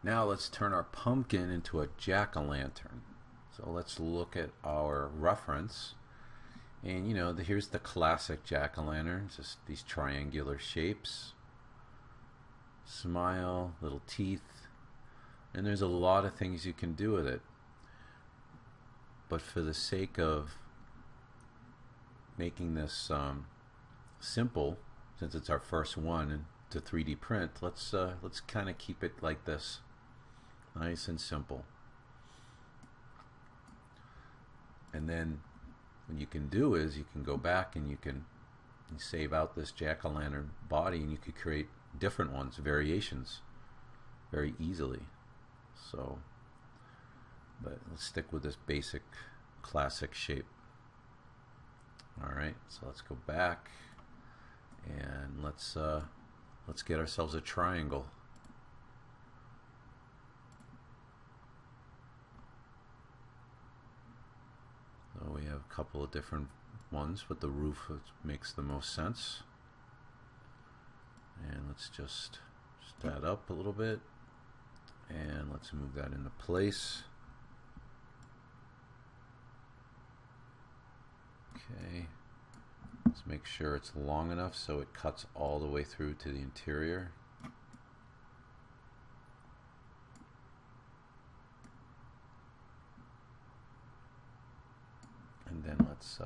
Now let's turn our pumpkin into a jack-o'-lantern. So let's look at our reference. And here's the classic jack-o'-lantern, just these triangular shapes. Smile, little teeth, and there's a lot of things you can do with it. But for the sake of making this simple, since it's our first one to 3D print, let's kind of keep it like this, nice and simple. And then what you can do is you can go back and you can save out this jack-o'-lantern body, and you could create different ones, variations, very easily. So, but let's stick with this basic classic shape. Alright, so let's go back and let's get ourselves a triangle. So we have a couple of different ones, but the roof makes the most sense. And let's just that up a little bit, and let's move that into place. Okay, let's make sure it's long enough so it cuts all the way through to the interior. And then let's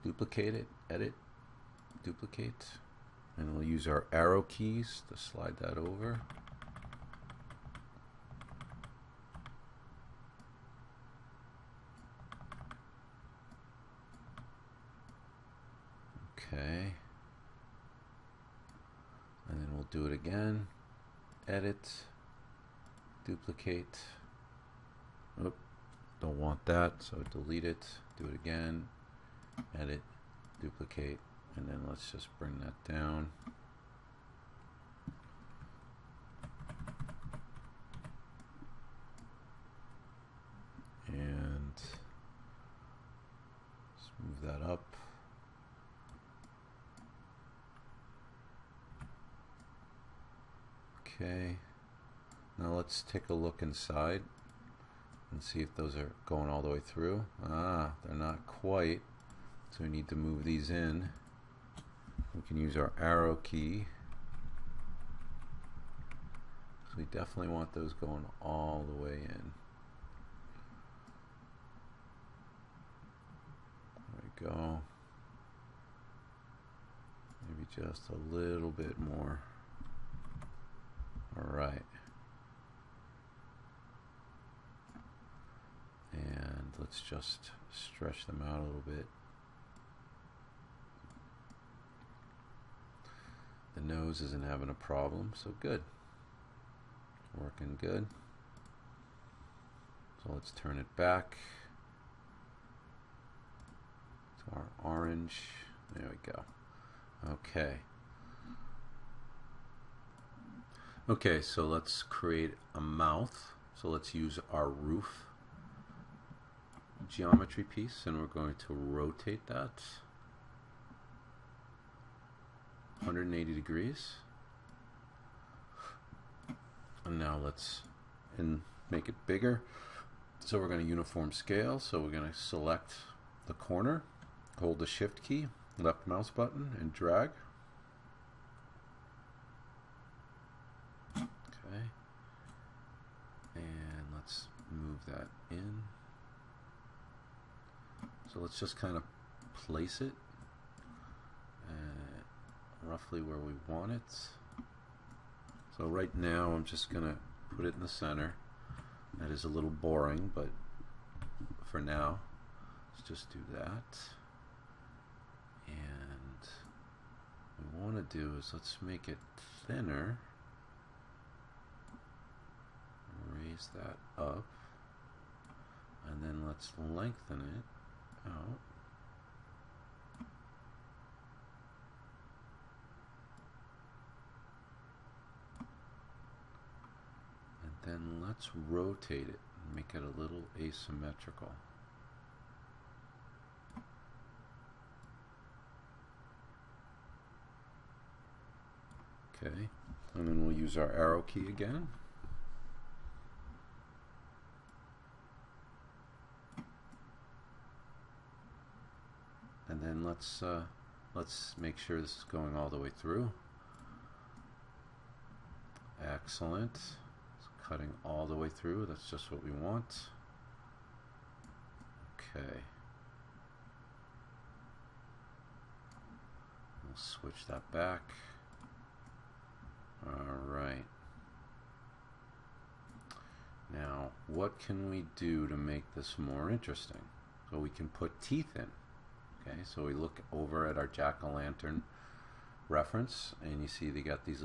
duplicate it, edit, duplicate, and we'll use our arrow keys to slide that over. Okay, and then we'll do it again, edit, duplicate. Oh, don't want that, so delete it, do it again, edit, duplicate, and then let's just bring that down. And let's move that up. Okay, now let's take a look inside and see if those are going all the way through. Ah, they're not quite, so we need to move these in. We can use our arrow key. So we definitely want those going all the way in. There we go. Maybe just a little bit more. All right. And let's just stretch them out a little bit. The nose isn't having a problem, so good. Working good. So let's turn it back to our orange. There we go. Okay. Okay, so let's create a mouth. So let's use our roof geometry piece, and we're going to rotate that 180 degrees. And now let's make it bigger. So we're going to uniform scale. So we're going to select the corner, hold the shift key, left mouse button, and drag. Okay. And let's move that in. So let's just kind of place it roughly where we want it. So right now I'm just going to put it in the center. That is a little boring, but for now, let's just do that. And what we want to do is let's make it thinner. Raise that up. And then let's lengthen it out. Then let's rotate it and make it a little asymmetrical. Okay, and then we'll use our arrow key again. and then let's make sure this is going all the way through. Excellent. It's cutting all the way through. That's just what we want. Okay. We'll switch that back. Alright. Now, what can we do to make this more interesting? So we can put teeth in. Okay, so we look over at our jack-o'-lantern reference, and you see they got these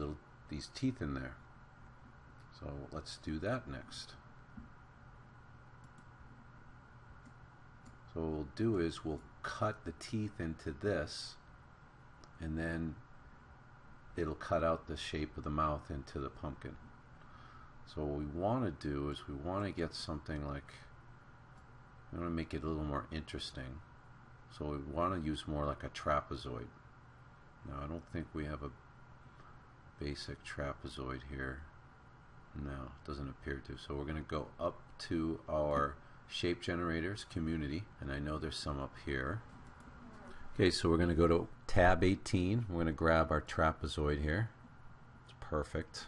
teeth in there. So let's do that next. So what we'll do is we'll cut the teeth into this, and then it'll cut out the shape of the mouth into the pumpkin. So what we want to do is we want to get something like, we want to make it a little more interesting. So we want to use more like a trapezoid. Now I don't think we have a basic trapezoid here. No, it doesn't appear to. So we're going to go up to our shape generators community, and I know there's some up here. Okay, so we're going to go to tab 18. We're going to grab our trapezoid here. It's perfect.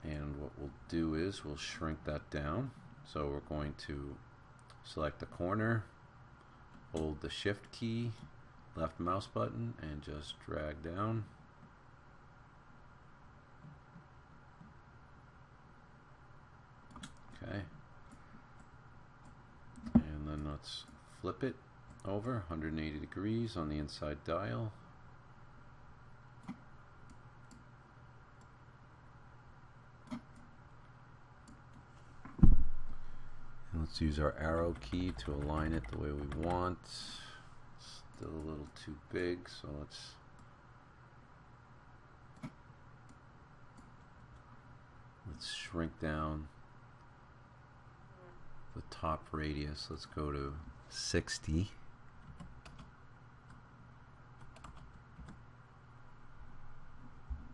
And what we'll do is we'll shrink that down. So we're going to select the corner, hold the shift key, left mouse button, and just drag down. Okay. And then let's flip it over 180 degrees on the inside dial. And let's use our arrow key to align it the way we want. Still a little too big, so let's shrink down the top radius. Let's go to 60.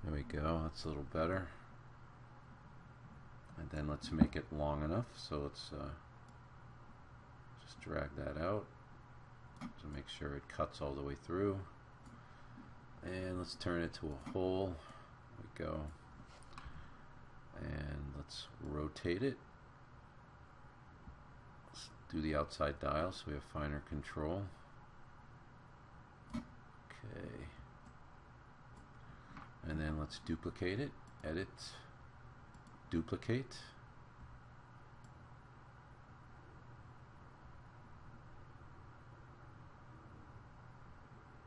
There we go, that's a little better. And then let's make it long enough, so let's just drag that out to make sure it cuts all the way through. And let's turn it to a hole. There we go. And let's rotate it. Let's do the outside dial so we have finer control. Okay. And then let's duplicate it, edit, duplicate.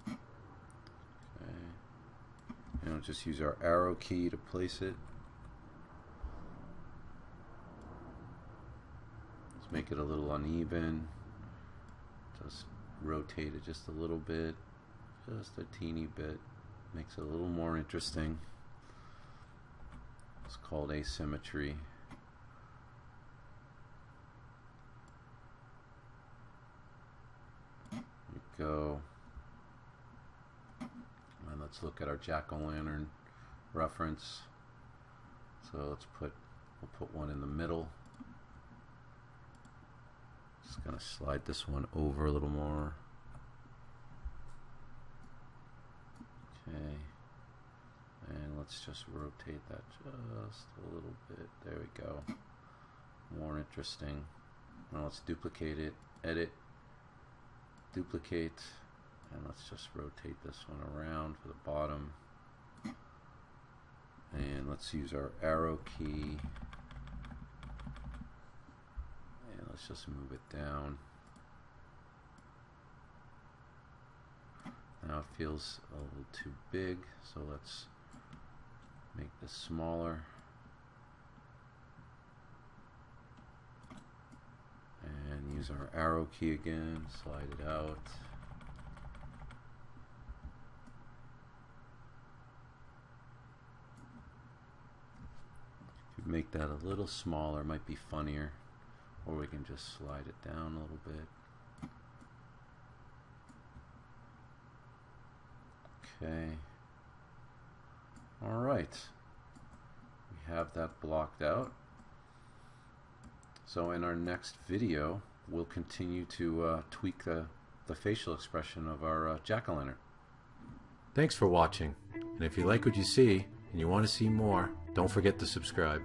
Okay. And we'll just use our arrow key to place it. Let's make it a little uneven. Just rotate it just a little bit, just a teeny bit. Makes it a little more interesting. It's called asymmetry. There we go. And let's look at our jack-o'-lantern reference. So we'll put one in the middle. Just gonna slide this one over a little more. Okay, and let's just rotate that just a little bit. There we go. More interesting. Now let's duplicate it, edit, duplicate, and let's just rotate this one around for the bottom. And let's use our arrow key, and let's just move it down. Now it feels a little too big, so let's make this smaller. And use our arrow key again, slide it out. If you make that a little smaller, it might be funnier, or we can just slide it down a little bit. Okay. All right. We have that blocked out. So in our next video, we'll continue to tweak the the facial expression of our jack-o'-lantern. Thanks for watching, and if you like what you see and you want to see more, don't forget to subscribe.